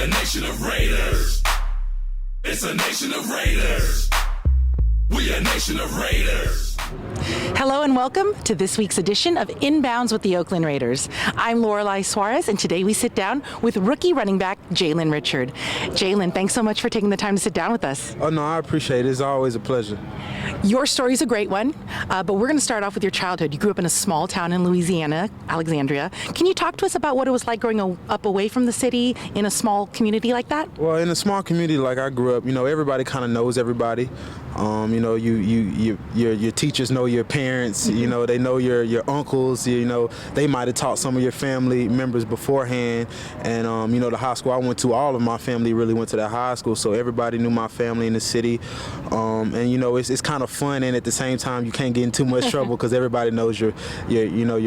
a nation of Raiders. It's a nation of Raiders. We a nation of Raiders. Hello and welcome to this week's edition of InBounds with the Oakland Raiders. I'm Lorelei Suarez, and today we sit down with rookie running back Jalen Richard. Jalen, thanks so much for taking the time to sit down with us. Oh, no, I appreciate it. It's always a pleasure. Your story's a great one, but we're going to start off with your childhood. You grew up in a small town in Louisiana, Alexandria. Can you talk to us about what it was like growing up away from the city in a small community like that? Well, in a small community like I grew up, everybody kind of knows everybody. Your teachers know your parents. They know your uncles. They might have taught some of your family members beforehand. And the high school I went to, all of my family really went to that high school, so everybody knew my family in the city. It's kind of fun, and at the same time you can't get in too much trouble because everybody knows your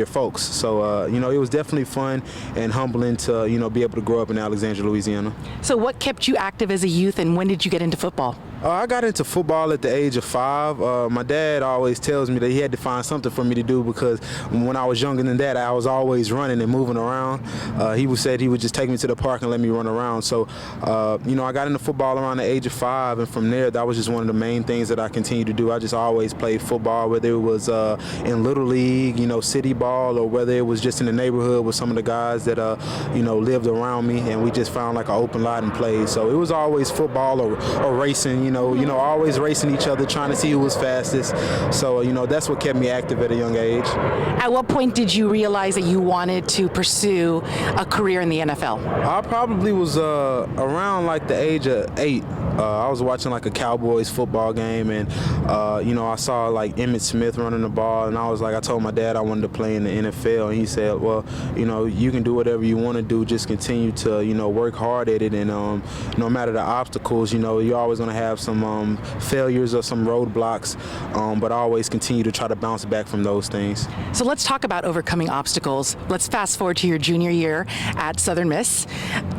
folks. So it was definitely fun and humbling to be able to grow up in Alexandria, Louisiana. So what kept you active as a youth, and when did you get into football? I got into football at the age of 5. My dad always tells me that he had to find something for me to do because when I was younger than that, I was always running and moving around. He said he would just take me to the park and let me run around. So, I got into football around the age of 5, and from there, that was just one of the main things that I continued to do. I just always played football, whether it was in Little League, city ball, or whether it was just in the neighborhood with some of the guys that, lived around me, and we just found like an open lot and played. So it was always football or racing, always racing each other, trying to see who was fastest. So, that's what kept me active at a young age. At what point did you realize that you wanted to pursue a career in the NFL? I probably was around like the age of 8. I was watching like a Cowboys football game, and I saw like Emmitt Smith running the ball, and I told my dad I wanted to play in the NFL, and he said, well, you can do whatever you want to do, just continue to work hard at it, and no matter the obstacles, you're always going to have some failures or some roadblocks, but always continue to try to bounce back from those things. So let's talk about overcoming obstacles. Let's fast forward to your junior year at Southern Miss.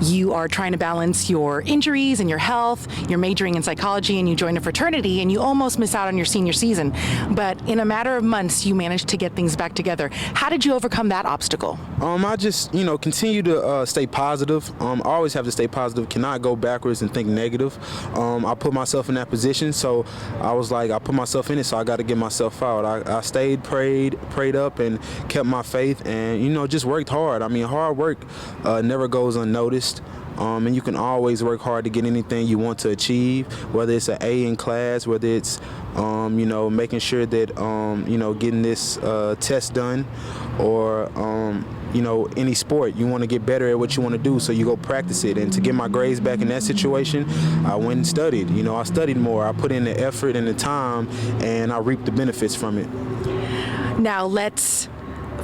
You are trying to balance your injuries and your health. You're majoring in psychology, and you join a fraternity, and you almost miss out on your senior season. But in a matter of months, you managed to get things back together. How did you overcome that obstacle? I just, continue to stay positive. I always have to stay positive, cannot go backwards and think negative. I put myself in that position, so I was like, I put myself in it, so I got to get myself out. I stayed, prayed up, and kept my faith, and, just worked hard. I mean, hard work never goes unnoticed. And you can always work hard to get anything you want to achieve, whether it's an A in class, whether it's, making sure that, getting this test done, or, any sport. You want to get better at what you want to do, so you go practice it. And to get my grades back in that situation, I went and studied. I studied more. I put in the effort and the time, and I reaped the benefits from it. Now let's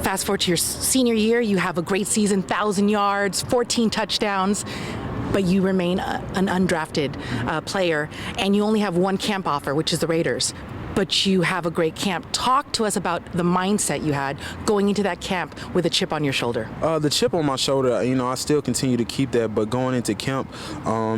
fast forward to your senior year. You have a great season, 1,000 yards, 14 touchdowns, but you remain an undrafted player, and you only have one camp offer, which is the Raiders. But you have a great camp. Talk to us about the mindset you had going into that camp with a chip on your shoulder. The chip on my shoulder, I still continue to keep that, but going into camp, I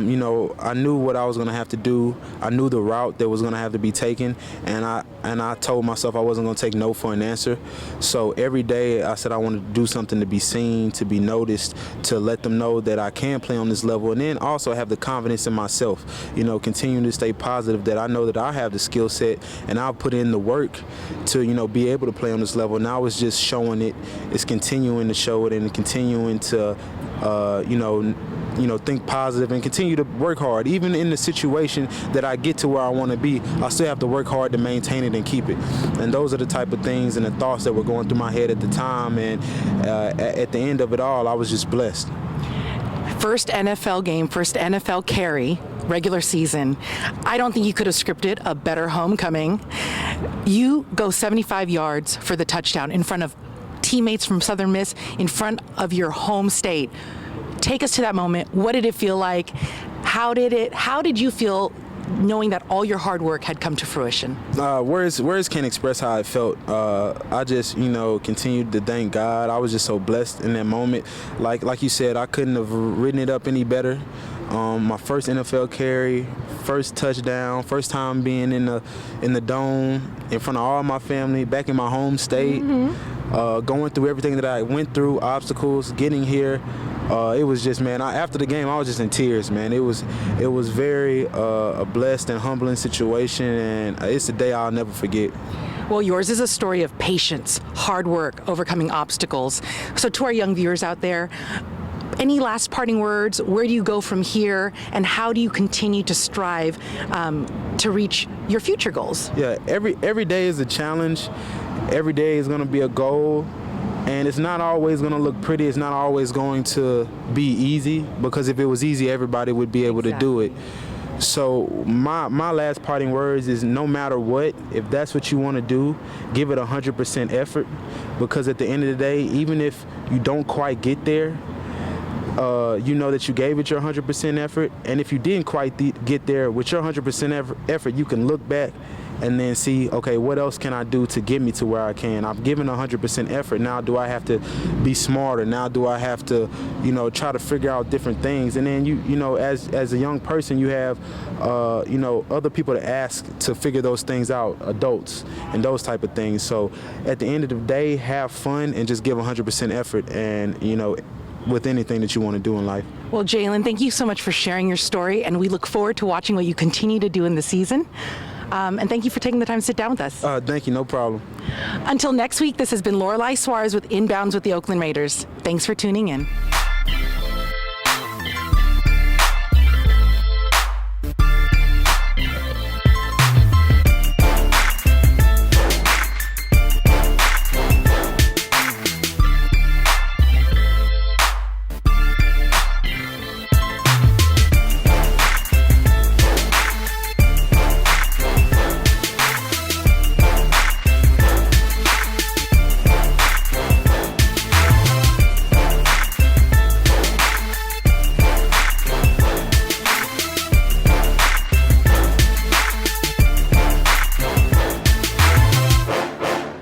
knew what I was going to have to do. I knew the route that was going to have to be taken, and I told myself I wasn't going to take no for an answer. So every day I said I wanted to do something to be seen, to be noticed, to let them know that I can play on this level, and then also have the confidence in myself, continuing to stay positive, that I know that I have the skill set, and I'll put in the work to, be able to play on this level. Now it's just showing it. It's continuing to show it, and continuing to, think positive and continue to work hard. Even in the situation that I get to where I want to be, I still have to work hard to maintain it and keep it. And those are the type of things and the thoughts that were going through my head at the time. And at the end of it all, I was just blessed. First NFL game, first NFL carry, regular season. I don't think you could have scripted a better homecoming. You go 75 yards for the touchdown in front of teammates from Southern Miss, in front of your home state. Take us to that moment. What did it feel like? How did you feel knowing that all your hard work had come to fruition? Words can't express how I felt. I just, continued to thank God. I was just so blessed in that moment. Like you said, I couldn't have written it up any better. My first NFL carry, first touchdown, first time being in the dome in front of all my family, back in my home state, going through everything that I went through, obstacles, getting here. It was just, man, after the game, I was just in tears, man. It was very a blessed and humbling situation, and it's a day I'll never forget. Well, yours is a story of patience, hard work, overcoming obstacles. So to our young viewers out there, any last parting words? Where do you go from here, and how do you continue to strive to reach your future goals? Yeah, every day is a challenge. Every day is going to be a goal. And it's not always going to look pretty. It's not always going to be easy, because if it was easy, everybody would be able to do it. So my last parting words is, no matter what, if that's what you want to do, give it 100% effort, because at the end of the day, even if you don't quite get there, you know that you gave it your 100% effort. And if you didn't quite get there with your 100% effort, you can look back and then see, okay, what else can I do to get me to where I can? I've given 100% effort. Now do I have to be smarter? Now do I have to, try to figure out different things? And then as a young person, you have, other people to ask to figure those things out, adults and those type of things. So at the end of the day, have fun and just give 100% effort, and with anything that you want to do in life. Well, Jalen, thank you so much for sharing your story, and we look forward to watching what you continue to do in the season. And thank you for taking the time to sit down with us. Thank you, no problem. Until next week, this has been Lorelei Suarez with InBounds with the Oakland Raiders. Thanks for tuning in.